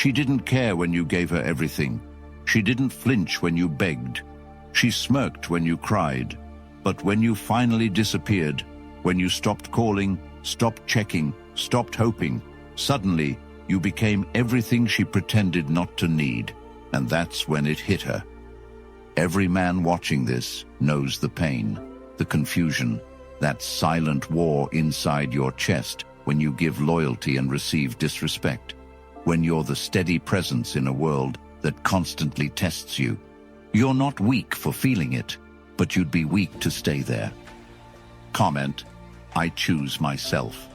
She didn't care when you gave her everything. She didn't flinch when you begged. She smirked when you cried. But when you finally disappeared, when you stopped calling, stopped checking, stopped hoping, suddenly you became everything she pretended not to need, and that's when it hit her. Every man watching this knows the pain, the confusion, that silent war inside your chest when you give loyalty and receive disrespect, when you're the steady presence in a world that constantly tests you. You're not weak for feeling it, but you'd be weak to stay there. Comment, I choose myself.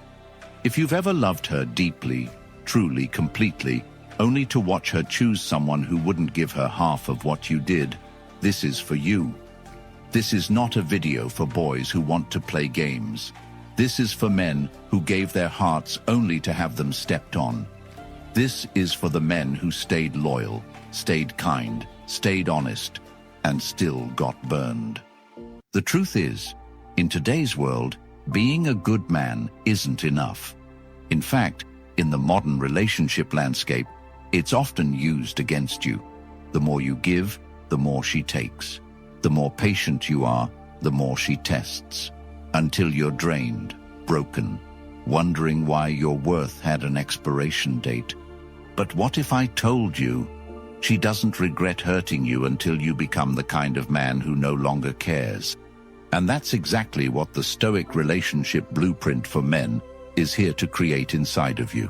If you've ever loved her deeply, truly, completely, only to watch her choose someone who wouldn't give her half of what you did, this is for you. This is not a video for boys who want to play games. This is for men who gave their hearts only to have them stepped on. This is for the men who stayed loyal, stayed kind, stayed honest, and still got burned. The truth is, in today's world, being a good man isn't enough. In fact, in the modern relationship landscape, it's often used against you. The more you give, the more she takes. The more patient you are, the more she tests, until you're drained, broken, wondering why your worth had an expiration date. But what if I told you she doesn't regret hurting you until you become the kind of man who no longer cares? And that's exactly what the Stoic relationship blueprint for men is here to create inside of you.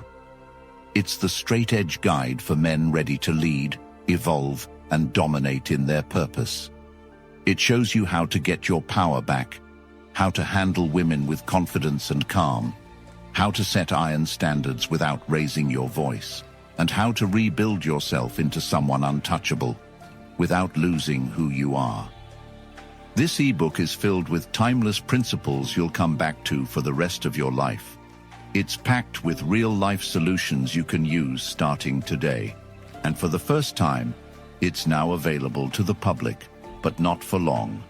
It's the straight-edge guide for men ready to lead, evolve, and dominate in their purpose. It shows you how to get your power back, how to handle women with confidence and calm, how to set iron standards without raising your voice, and how to rebuild yourself into someone untouchable without losing who you are. This ebook is filled with timeless principles you'll come back to for the rest of your life. It's packed with real-life solutions you can use starting today. And for the first time, it's now available to the public, but not for long.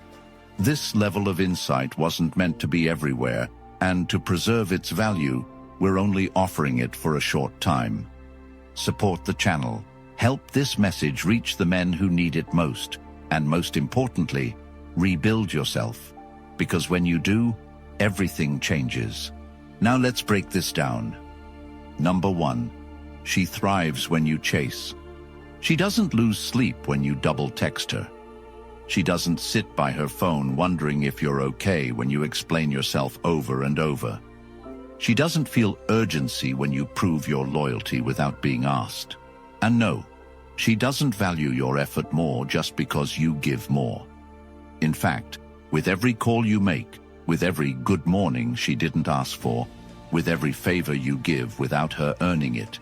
This level of insight wasn't meant to be everywhere, and to preserve its value, we're only offering it for a short time. Support the channel. Help this message reach the men who need it most, and most importantly, rebuild yourself. Because when you do, everything changes. Now let's break this down. Number 1, she thrives when you chase. She doesn't lose sleep when you double text her. She doesn't sit by her phone wondering if you're okay when you explain yourself over and over. She doesn't feel urgency when you prove your loyalty without being asked. And no, she doesn't value your effort more just because you give more. In fact, with every call you make, with every good morning she didn't ask for, with every favor you give without her earning it,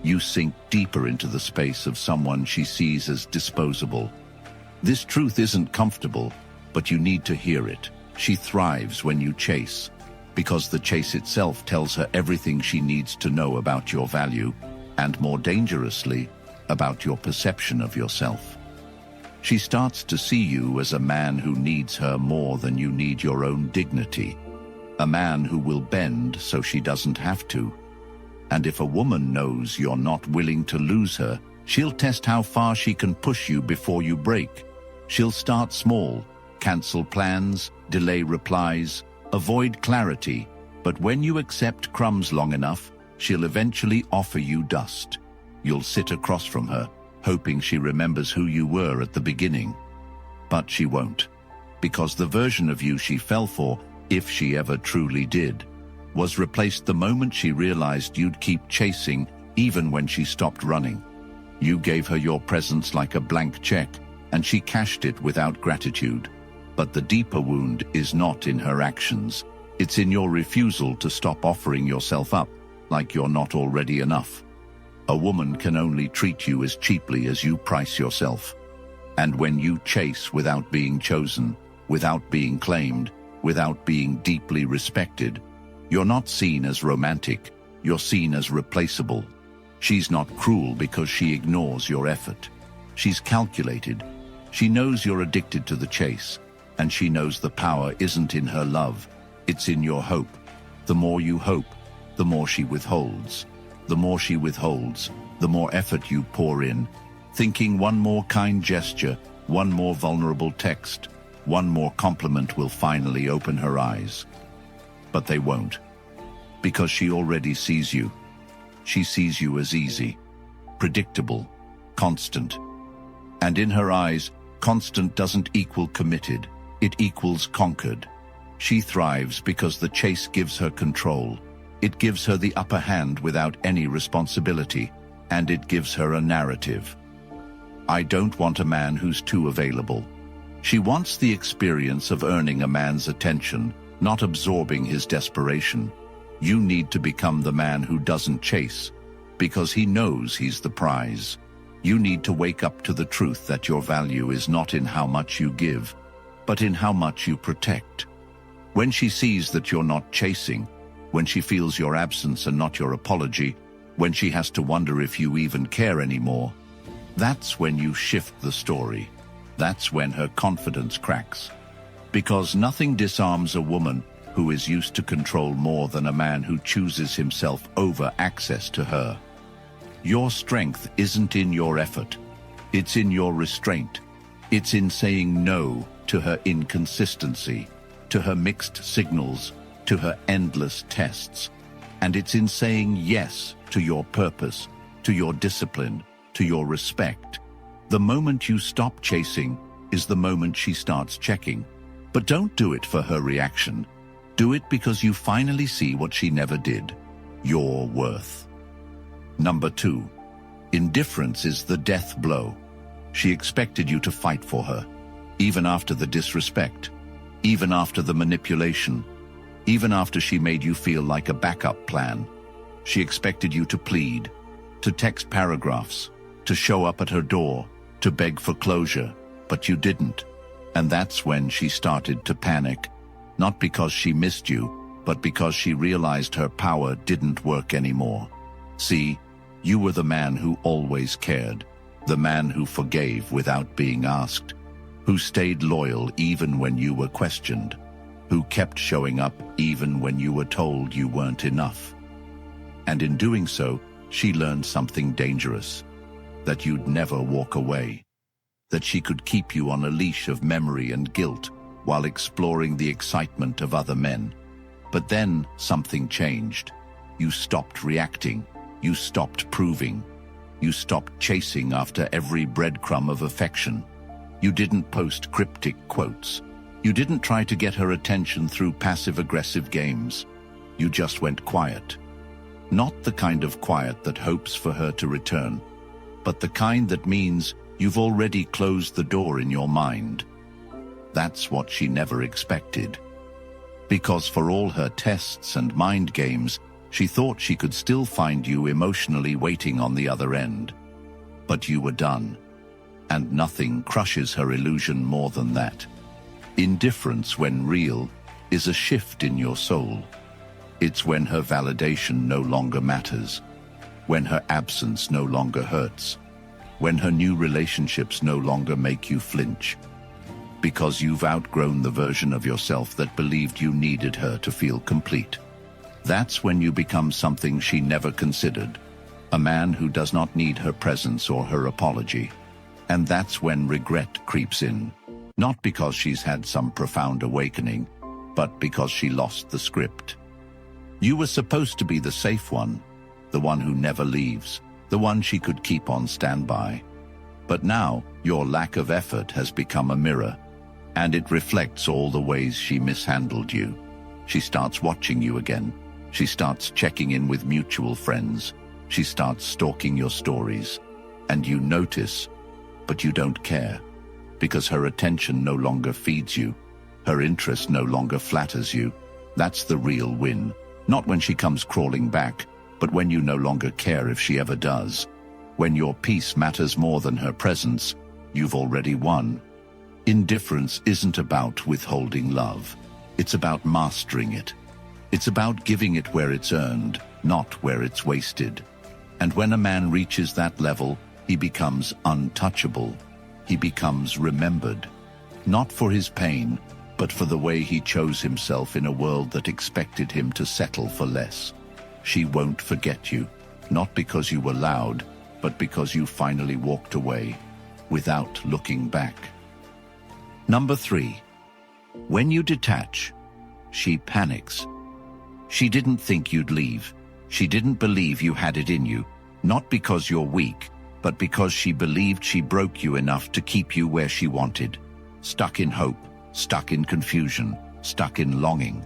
you sink deeper into the space of someone she sees as disposable. This truth isn't comfortable, but you need to hear it. She thrives when you chase, because the chase itself tells her everything she needs to know about your value, and more dangerously, about your perception of yourself. She starts to see you as a man who needs her more than you need your own dignity, a man who will bend so she doesn't have to. And if a woman knows you're not willing to lose her, she'll test how far she can push you before you break. She'll start small, cancel plans, delay replies, avoid clarity, but when you accept crumbs long enough, she'll eventually offer you dust. You'll sit across from her, hoping she remembers who you were at the beginning. But she won't, because the version of you she fell for, if she ever truly did, was replaced the moment she realized you'd keep chasing even when she stopped running. You gave her your presence like a blank check, and she cashed it without gratitude. But the deeper wound is not in her actions. It's in your refusal to stop offering yourself up like you're not already enough. A woman can only treat you as cheaply as you price yourself. And when you chase without being chosen, without being claimed, without being deeply respected, you're not seen as romantic, you're seen as replaceable. She's not cruel because she ignores your effort. She's calculated. She knows you're addicted to the chase, and she knows the power isn't in her love, it's in your hope. The more you hope, the more she withholds. the more she withholds, the more effort you pour in, thinking one more kind gesture, one more vulnerable text, one more compliment will finally open her eyes. But they won't, because she already sees you. She sees you as easy, predictable, constant. And in her eyes, constant doesn't equal committed, it equals conquered. She thrives because the chase gives her control. It gives her the upper hand without any responsibility, and it gives her a narrative. I don't want a man who's too available. She wants the experience of earning a man's attention, not absorbing his desperation. You need to become the man who doesn't chase, because he knows he's the prize. You need to wake up to the truth that your value is not in how much you give, but in how much you protect. When she sees that you're not chasing, when she feels your absence and not your apology, when she has to wonder if you even care anymore, that's when you shift the story. That's when her confidence cracks. Because nothing disarms a woman who is used to control more than a man who chooses himself over access to her. Your strength isn't in your effort. It's in your restraint. It's in saying no to her inconsistency, to her mixed signals, to her endless tests. And it's in saying yes to your purpose, to your discipline, to your respect. The moment you stop chasing is the moment she starts checking. But don't do it for her reaction. Do it because you finally see what she never did: your worth. Number 2, indifference is the death blow. She expected you to fight for her, even after the disrespect, even after the manipulation, even after she made you feel like a backup plan. She expected you to plead, to text paragraphs, to show up at her door, to beg for closure, but you didn't. And that's when she started to panic, not because she missed you, but because she realized her power didn't work anymore. See, you were the man who always cared, the man who forgave without being asked, who stayed loyal even when you were questioned, who kept showing up even when you were told you weren't enough. And in doing so, she learned something dangerous: that you'd never walk away, that she could keep you on a leash of memory and guilt while exploring the excitement of other men. But then something changed. You stopped reacting. You stopped proving. You stopped chasing after every breadcrumb of affection. You didn't post cryptic quotes. You didn't try to get her attention through passive-aggressive games. You just went quiet. Not the kind of quiet that hopes for her to return, but the kind that means you've already closed the door in your mind. That's what she never expected. Because for all her tests and mind games, she thought she could still find you emotionally waiting on the other end. But you were done. And nothing crushes her illusion more than that. Indifference, when real, is a shift in your soul. It's when her validation no longer matters, when her absence no longer hurts, when her new relationships no longer make you flinch. Because you've outgrown the version of yourself that believed you needed her to feel complete. That's when you become something she never considered, a man who does not need her presence or her apology. And that's when regret creeps in, not because she's had some profound awakening, but because she lost the script. You were supposed to be the safe one, the one who never leaves, the one she could keep on standby. But now, your lack of effort has become a mirror, and it reflects all the ways she mishandled you. She starts watching you again. She starts checking in with mutual friends. She starts stalking your stories. And you notice, but you don't care, because her attention no longer feeds you. Her interest no longer flatters you. That's the real win. Not when she comes crawling back, but when you no longer care if she ever does. When your peace matters more than her presence, you've already won. Indifference isn't about withholding love. It's about mastering it. It's about giving it where it's earned, not where it's wasted. And when a man reaches that level, he becomes untouchable. He becomes remembered, not for his pain, but for the way he chose himself in a world that expected him to settle for less. She won't forget you. not because you were loud, but because you finally walked away, without looking back. Number 3. When you detach, she panics. She didn't think you'd leave. She didn't believe you had it in you, not because you're weak, but because she believed she broke you enough to keep you where she wanted, stuck in hope, stuck in confusion, stuck in longing.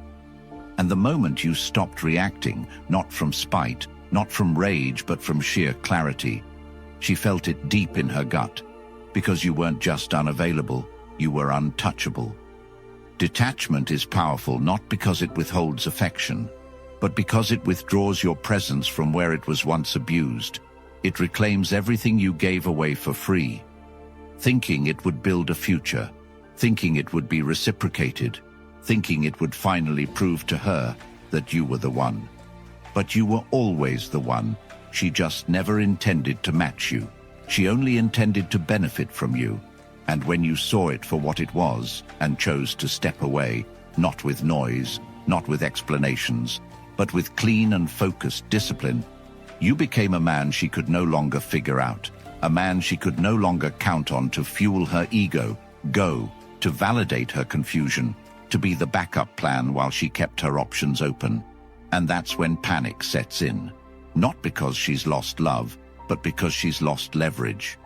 And the moment you stopped reacting, not from spite, not from rage, but from sheer clarity, she felt it deep in her gut, because you weren't just unavailable, you were untouchable. Detachment is powerful not because it withholds affection, but because it withdraws your presence from where it was once abused. It reclaims everything you gave away for free, thinking it would build a future, thinking it would be reciprocated, thinking it would finally prove to her that you were the one. But you were always the one. She just never intended to match you. She only intended to benefit from you. And when you saw it for what it was and chose to step away, not with noise, not with explanations, but with clean and focused discipline, you became a man she could no longer figure out, a man she could no longer count on to fuel her ego, to validate her confusion, to be the backup plan while she kept her options open. And that's when panic sets in, not because she's lost love, but because she's lost leverage.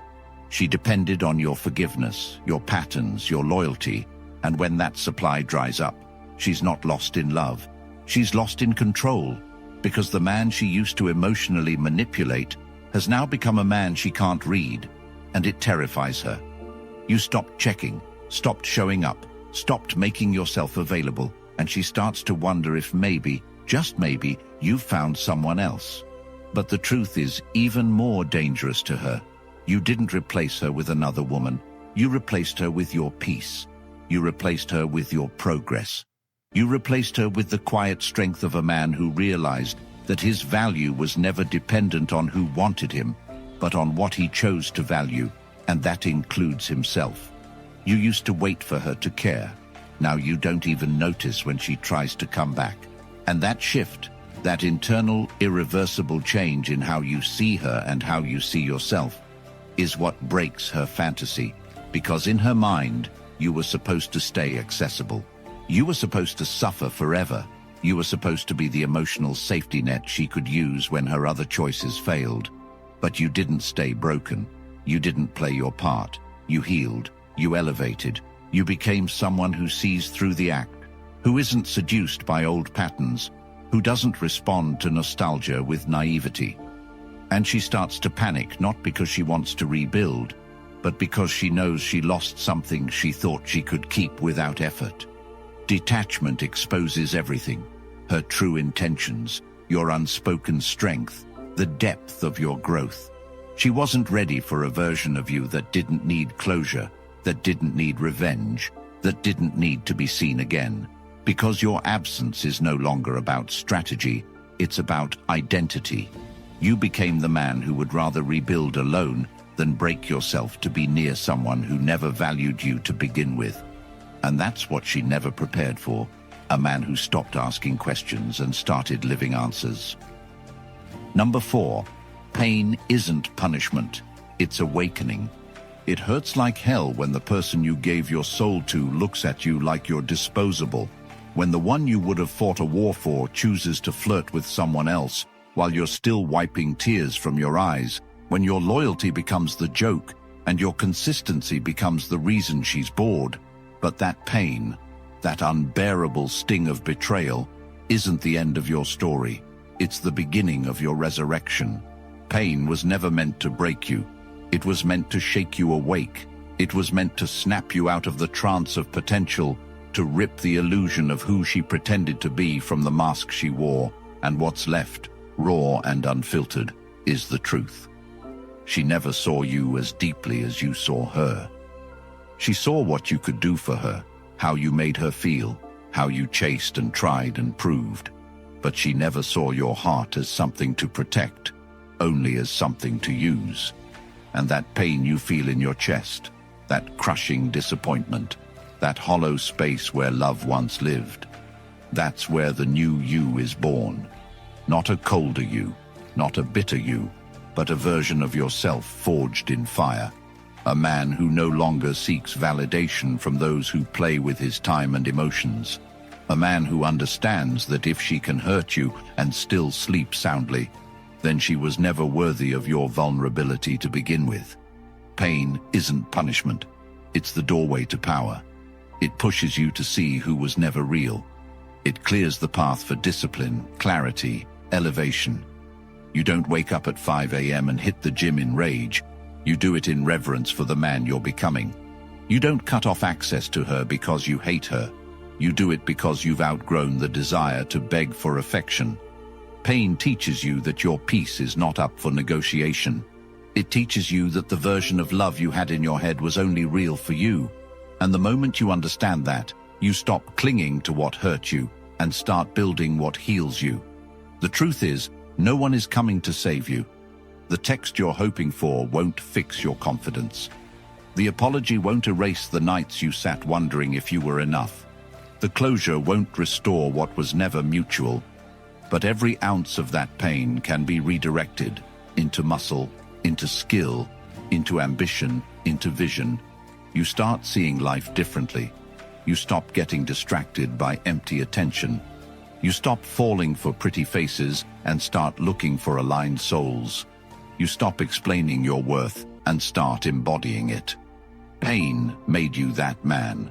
She depended on your forgiveness, your patterns, your loyalty, and when that supply dries up, she's not lost in love. She's lost in control, because the man she used to emotionally manipulate has now become a man she can't read, and it terrifies her. You stopped checking, stopped showing up, stopped making yourself available, and she starts to wonder if maybe, just maybe, you've found someone else. But the truth is even more dangerous to her. You didn't replace her with another woman. You replaced her with your peace. You replaced her with your progress. You replaced her with the quiet strength of a man who realized that his value was never dependent on who wanted him, but on what he chose to value, and that includes himself. You used to wait for her to care. Now you don't even notice when she tries to come back. And that shift, that internal, irreversible change in how you see her and how you see yourself, is what breaks her fantasy, because in her mind, you were supposed to stay accessible. You were supposed to suffer forever. You were supposed to be the emotional safety net she could use when her other choices failed. But you didn't stay broken. You didn't play your part. You healed. You elevated. You became someone who sees through the act, who isn't seduced by old patterns, who doesn't respond to nostalgia with naivety. And she starts to panic not because she wants to rebuild, but because she knows she lost something she thought she could keep without effort. Detachment exposes everything, her true intentions, your unspoken strength, the depth of your growth. She wasn't ready for a version of you that didn't need closure, that didn't need revenge, that didn't need to be seen again. Because your absence is no longer about strategy, it's about identity. You became the man who would rather rebuild alone than break yourself to be near someone who never valued you to begin with. And that's what she never prepared for, a man who stopped asking questions and started living answers. Number 4, pain isn't punishment, it's awakening. It hurts like hell when the person you gave your soul to looks at you like you're disposable, when the one you would have fought a war for chooses to flirt with someone else while you're still wiping tears from your eyes, when your loyalty becomes the joke and your consistency becomes the reason she's bored. But that pain, that unbearable sting of betrayal, isn't the end of your story. It's the beginning of your resurrection. Pain was never meant to break you. It was meant to shake you awake. It was meant to snap you out of the trance of potential, to rip the illusion of who she pretended to be from the mask she wore, and what's left, raw and unfiltered, is the truth. She never saw you as deeply as you saw her. She saw what you could do for her, how you made her feel, how you chased and tried and proved. But she never saw your heart as something to protect, only as something to use. And that pain you feel in your chest, that crushing disappointment, that hollow space where love once lived, that's where the new you is born. Not a colder you, not a bitter you, but a version of yourself forged in fire. A man who no longer seeks validation from those who play with his time and emotions. A man who understands that if she can hurt you and still sleep soundly, then she was never worthy of your vulnerability to begin with. Pain isn't punishment. It's the doorway to power. It pushes you to see who was never real. It clears the path for discipline, clarity, elevation. You don't wake up at 5 a.m. and hit the gym in rage. You do it in reverence for the man you're becoming. You don't cut off access to her because you hate her. You do it because you've outgrown the desire to beg for affection. Pain teaches you that your peace is not up for negotiation. It teaches you that the version of love you had in your head was only real for you. And the moment you understand that, you stop clinging to what hurt you and start building what heals you. The truth is, no one is coming to save you. The text you're hoping for won't fix your confidence. The apology won't erase the nights you sat wondering if you were enough. The closure won't restore what was never mutual. But every ounce of that pain can be redirected into muscle, into skill, into ambition, into vision. You start seeing life differently. You stop getting distracted by empty attention. You stop falling for pretty faces and start looking for aligned souls. You stop explaining your worth and start embodying it. Pain made you that man.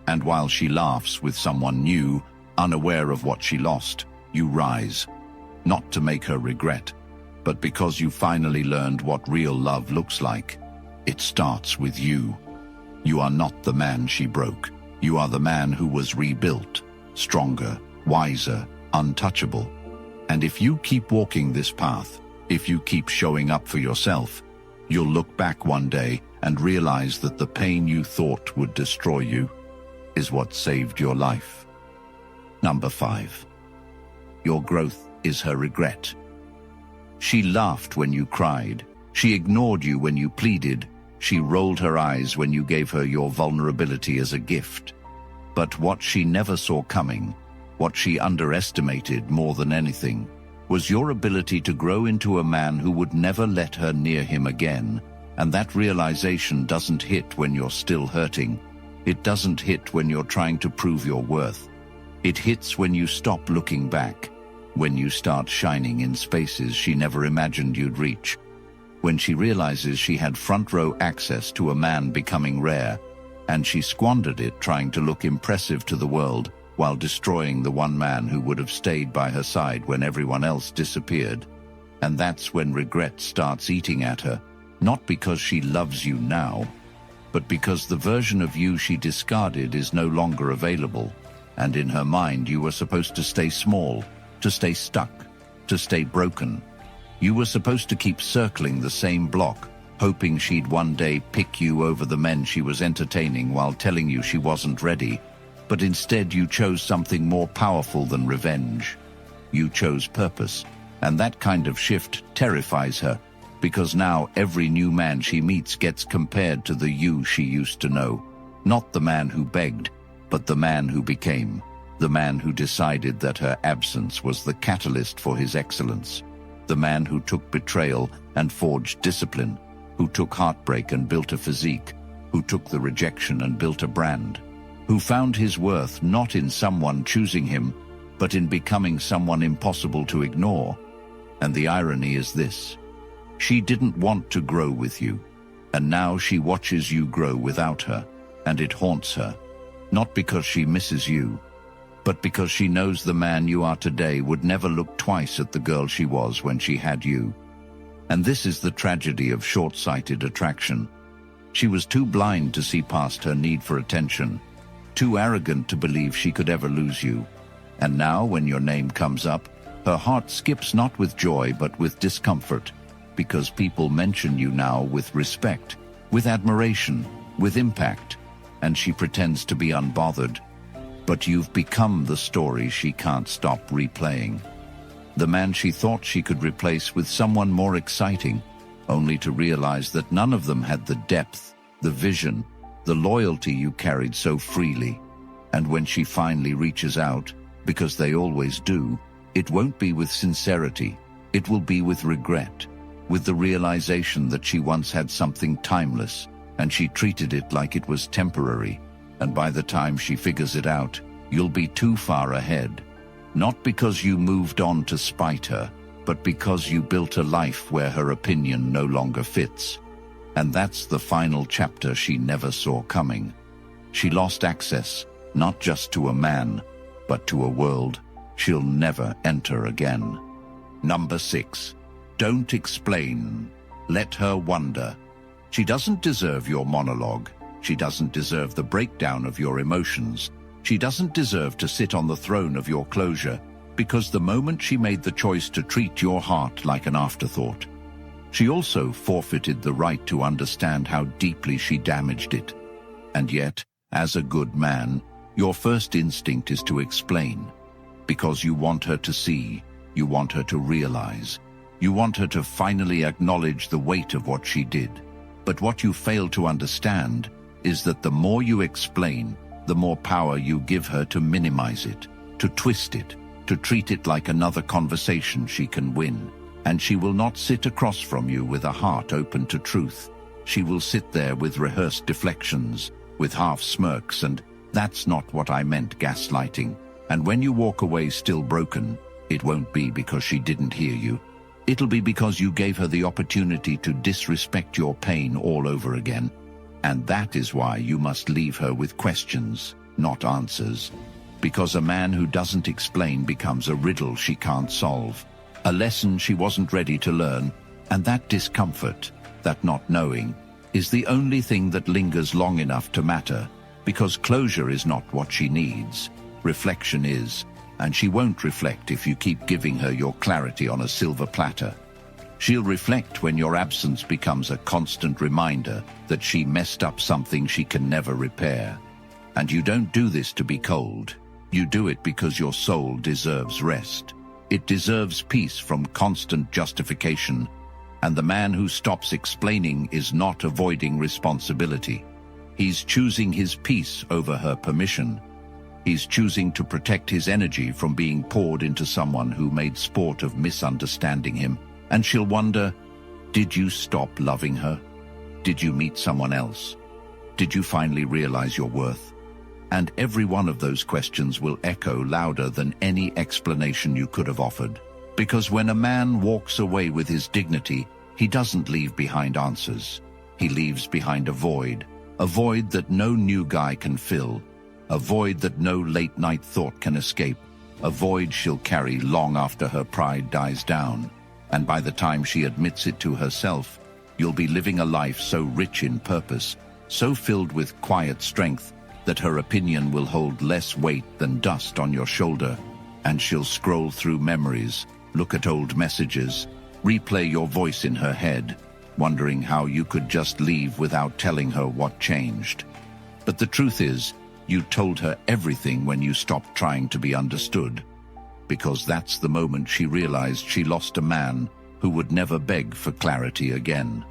And while she laughs with someone new, unaware of what she lost, you rise. Not to make her regret, but because you finally learned what real love looks like. It starts with you. You are not the man she broke. You are the man who was rebuilt, stronger, wiser, untouchable. And if you keep walking this path, if you keep showing up for yourself, you'll look back one day and realize that the pain you thought would destroy you is what saved your life. Number 5. Your growth is her regret. She laughed when you cried. She ignored you when you pleaded. She rolled her eyes when you gave her your vulnerability as a gift. But what she never saw coming, what she underestimated more than anything, was your ability to grow into a man who would never let her near him again. And that realization doesn't hit when you're still hurting. It doesn't hit when you're trying to prove your worth. It hits when you stop looking back, when you start shining in spaces she never imagined you'd reach, when she realizes she had front-row access to a man becoming rare, and she squandered it trying to look impressive to the world while destroying the one man who would have stayed by her side when everyone else disappeared. And that's when regret starts eating at her, not because she loves you now, but because the version of you she discarded is no longer available, and in her mind you were supposed to stay small, to stay stuck, to stay broken. You were supposed to keep circling the same block, hoping she'd one day pick you over the men she was entertaining while telling you she wasn't ready. But instead you chose something more powerful than revenge. You chose purpose, and that kind of shift terrifies her, because now every new man she meets gets compared to the you she used to know. Not the man who begged, but the man who became, the man who decided that her absence was the catalyst for his excellence, the man who took betrayal and forged discipline, who took heartbreak and built a physique, who took the rejection and built a brand, who found his worth not in someone choosing him, but in becoming someone impossible to ignore. And the irony is this: she didn't want to grow with you, and now she watches you grow without her, and it haunts her, not because she misses you, but because she knows the man you are today would never look twice at the girl she was when she had you. And this is the tragedy of short-sighted attraction. She was too blind to see past her need for attention, too arrogant to believe she could ever lose you. And now, when your name comes up, her heart skips not with joy but with discomfort, because people mention you now with respect, with admiration, with impact, and she pretends to be unbothered. But you've become the story she can't stop replaying. The man she thought she could replace with someone more exciting, only to realize that none of them had the depth, the vision, the loyalty you carried so freely. And when she finally reaches out, because they always do, it won't be with sincerity, It will be with regret, with the realization that she once had something timeless, and she treated it like it was temporary, and by the time she figures it out, you'll be too far ahead. Not because you moved on to spite her, but because you built a life where her opinion no longer fits. And that's the final chapter she never saw coming. She lost access, not just to a man, but to a world she'll never enter again. Number 6. Don't explain. Let her wonder. She doesn't deserve your monologue. She doesn't deserve the breakdown of your emotions. She doesn't deserve to sit on the throne of your closure, because the moment she made the choice to treat your heart like an afterthought, she also forfeited the right to understand how deeply she damaged it. And yet, as a good man, your first instinct is to explain, because you want her to see, you want her to realize, you want her to finally acknowledge the weight of what she did. But what you fail to understand is that the more you explain, the more power you give her to minimize it, to twist it, to treat it like another conversation she can win. And she will not sit across from you with a heart open to truth. She will sit there with rehearsed deflections, with half smirks, and "That's not what I meant" gaslighting. And when you walk away still broken, it won't be because she didn't hear you. It'll be because you gave her the opportunity to disrespect your pain all over again. And that is why you must leave her with questions, not answers. Because a man who doesn't explain becomes a riddle she can't solve, a lesson she wasn't ready to learn, and that discomfort, that not knowing, is the only thing that lingers long enough to matter, because closure is not what she needs. Reflection is, and she won't reflect if you keep giving her your clarity on a silver platter. She'll reflect when your absence becomes a constant reminder that she messed up something she can never repair. And you don't do this to be cold. You do it because your soul deserves rest. It deserves peace from constant justification. And the man who stops explaining is not avoiding responsibility. He's choosing his peace over her permission. He's choosing to protect his energy from being poured into someone who made sport of misunderstanding him. And she'll wonder, did you stop loving her? Did you meet someone else? Did you finally realize your worth? And every one of those questions will echo louder than any explanation you could have offered. Because when a man walks away with his dignity, he doesn't leave behind answers. He leaves behind a void that no new guy can fill, a void that no late-night thought can escape, a void she'll carry long after her pride dies down. And by the time she admits it to herself, you'll be living a life so rich in purpose, so filled with quiet strength, that her opinion will hold less weight than dust on your shoulder. And she'll scroll through memories, look at old messages, replay your voice in her head, wondering how you could just leave without telling her what changed. But the truth is, you told her everything when you stopped trying to be understood. Because that's the moment she realized she lost a man who would never beg for clarity again.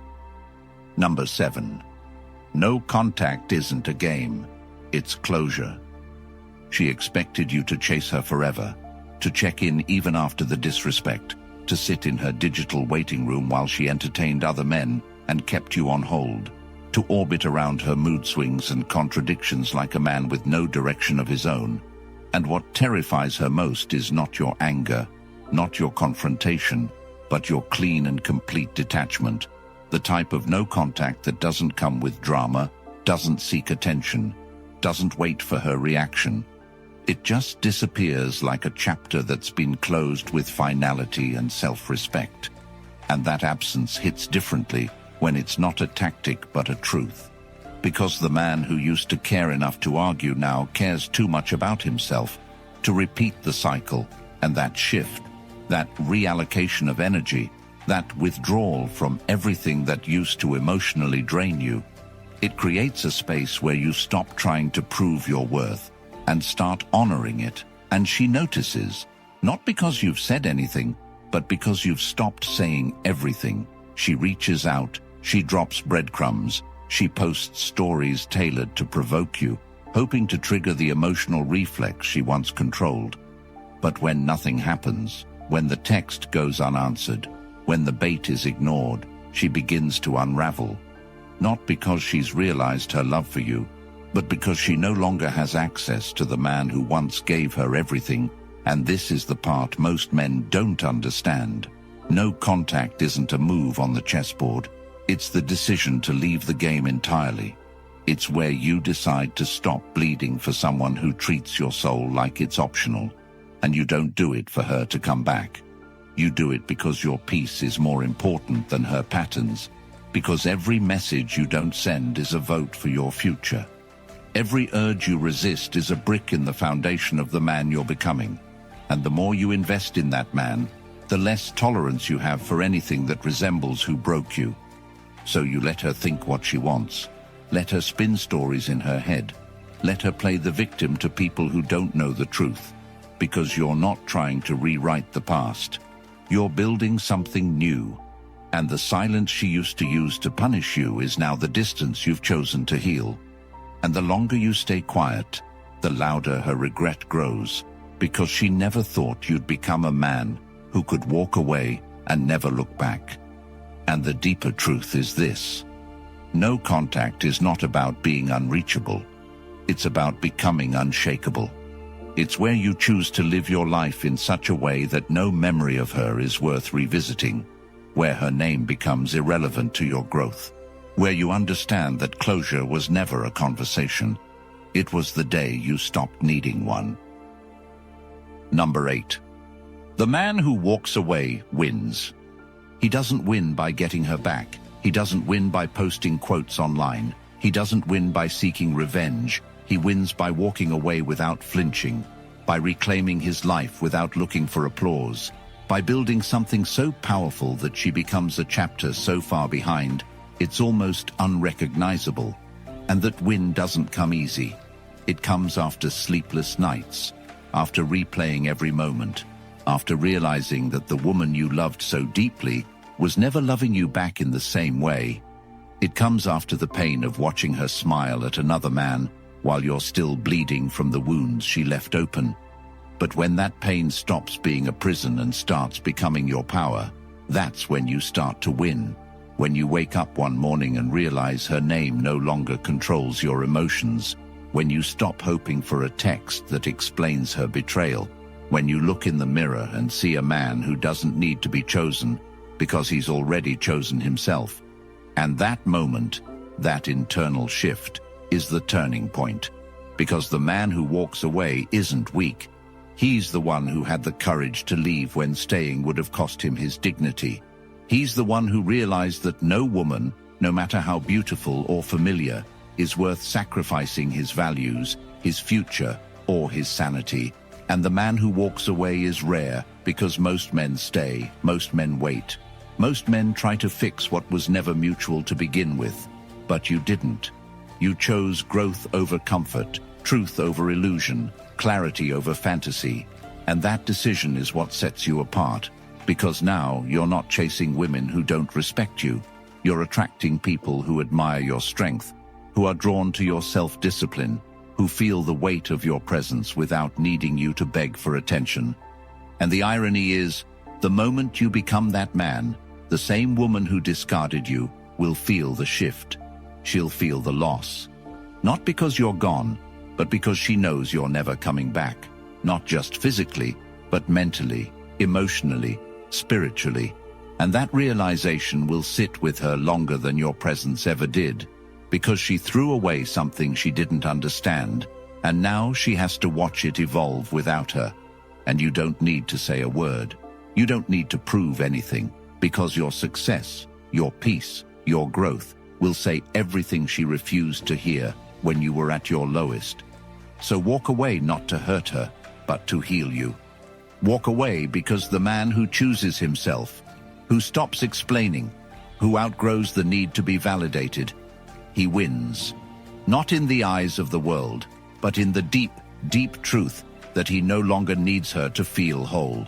Number 7. No contact isn't a game, it's closure. She expected you to chase her forever, to check in even after the disrespect, to sit in her digital waiting room while she entertained other men and kept you on hold, to orbit around her mood swings and contradictions like a man with no direction of his own. And what terrifies her most is not your anger, not your confrontation, but your clean and complete detachment, the type of no contact that doesn't come with drama, doesn't seek attention, doesn't wait for her reaction. It just disappears like a chapter that's been closed with finality and self-respect. And that absence hits differently when it's not a tactic but a truth. Because the man who used to care enough to argue now cares too much about himself to repeat the cycle, and that shift, that reallocation of energy, that withdrawal from everything that used to emotionally drain you, it creates a space where you stop trying to prove your worth and start honoring it. And she notices, not because you've said anything, but because you've stopped saying everything. She reaches out, she drops breadcrumbs, she posts stories tailored to provoke you, hoping to trigger the emotional reflex she once controlled. But when nothing happens, When the text goes unanswered, when the bait is ignored, she begins to unravel. Not because she's realized her love for you, but because she no longer has access to the man who once gave her everything, and this is the part most men don't understand. No contact isn't a move on the chessboard. It's the decision to leave the game entirely. It's where you decide to stop bleeding for someone who treats your soul like it's optional, and you don't do it for her to come back. You do it because your peace is more important than her patterns, because every message you don't send is a vote for your future. Every urge you resist is a brick in the foundation of the man you're becoming, and the more you invest in that man, the less tolerance you have for anything that resembles who broke you. So you let her think what she wants. Let her spin stories in her head. Let her play the victim to people who don't know the truth, because you're not trying to rewrite the past. You're building something new, and the silence she used to use to punish you is now the distance you've chosen to heal. And the longer you stay quiet, the louder her regret grows, because she never thought you'd become a man who could walk away and never look back. And the deeper truth is this: no contact is not about being unreachable. It's about becoming unshakable. It's where you choose to live your life in such a way that no memory of her is worth revisiting, where her name becomes irrelevant to your growth, where you understand that closure was never a conversation. It was the day you stopped needing one. Number 8. The man who walks away wins. He doesn't win by getting her back. He doesn't win by posting quotes online. He doesn't win by seeking revenge. He wins by walking away without flinching, by reclaiming his life without looking for applause, by building something so powerful that she becomes a chapter so far behind, it's almost unrecognizable. And that win doesn't come easy. It comes after sleepless nights, after replaying every moment, after realizing that the woman you loved so deeply was never loving you back in the same way. It comes after the pain of watching her smile at another man while you're still bleeding from the wounds she left open. But when that pain stops being a prison and starts becoming your power, that's when you start to win. When you wake up one morning and realize her name no longer controls your emotions, when you stop hoping for a text that explains her betrayal, when you look in the mirror and see a man who doesn't need to be chosen because he's already chosen himself. And that moment, that internal shift, is the turning point. Because the man who walks away isn't weak. He's the one who had the courage to leave when staying would have cost him his dignity. He's the one who realized that no woman, no matter how beautiful or familiar, is worth sacrificing his values, his future, or his sanity. And the man who walks away is rare because most men stay, most men wait. Most men try to fix what was never mutual to begin with. But you didn't. You chose growth over comfort, truth over illusion, clarity over fantasy. And that decision is what sets you apart. Because now you're not chasing women who don't respect you. You're attracting people who admire your strength, who are drawn to your self-discipline, who feel the weight of your presence without needing you to beg for attention. And the irony is, the moment you become that man, the same woman who discarded you will feel the shift. She'll feel the loss. Not because you're gone, but because she knows you're never coming back. Not just physically, but mentally, emotionally, spiritually. And that realization will sit with her longer than your presence ever did, because she threw away something she didn't understand, and now she has to watch it evolve without her. And you don't need to say a word. You don't need to prove anything, because your success, your peace, your growth will say everything she refused to hear when you were at your lowest. So walk away not to hurt her, but to heal you. Walk away because the man who chooses himself, who stops explaining, who outgrows the need to be validated, he wins. Not in the eyes of the world, but in the deep, deep truth that he no longer needs her to feel whole.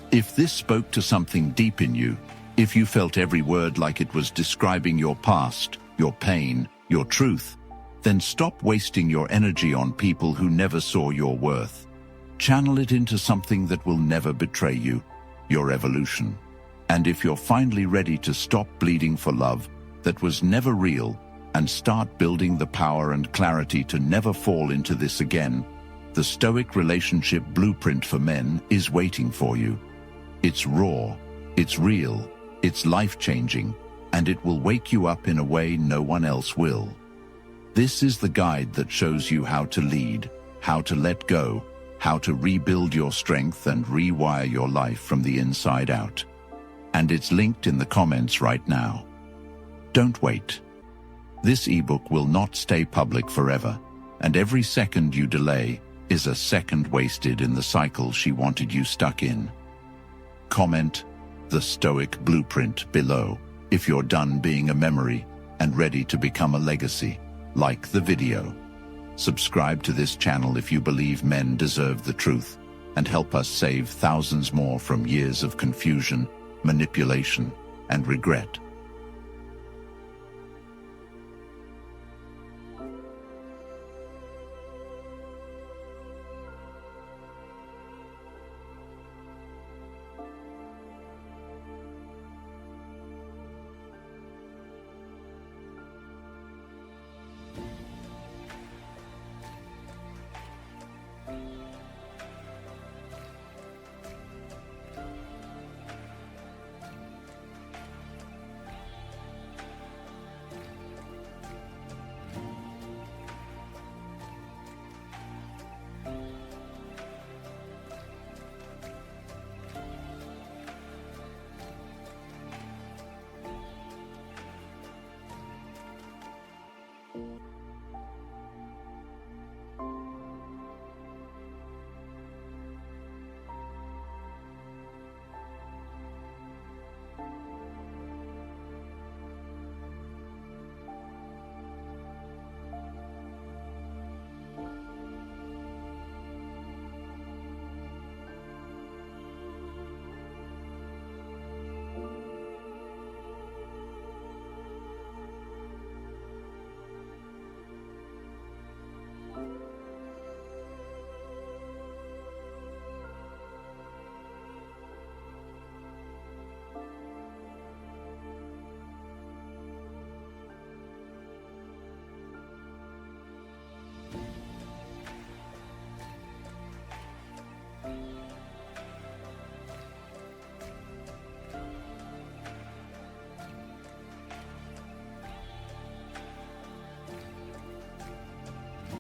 If this spoke to something deep in you, if you felt every word like it was describing your past, your pain, your truth, then stop wasting your energy on people who never saw your worth. Channel it into something that will never betray you, your evolution. And if you're finally ready to stop bleeding for love that was never real and start building the power and clarity to never fall into this again, the Stoic relationship blueprint for men is waiting for you. It's raw, it's real, it's life-changing, and it will wake you up in a way no one else will. This is the guide that shows you how to lead, how to let go, how to rebuild your strength and rewire your life from the inside out. And it's linked in the comments right now. Don't wait. This ebook will not stay public forever, and every second you delay is a second wasted in the cycle she wanted you stuck in. Comment the Stoic blueprint below if you're done being a memory and ready to become a legacy. Like the video. Subscribe to this channel if you believe men deserve the truth, and help us save thousands more from years of confusion, manipulation, and regret. you.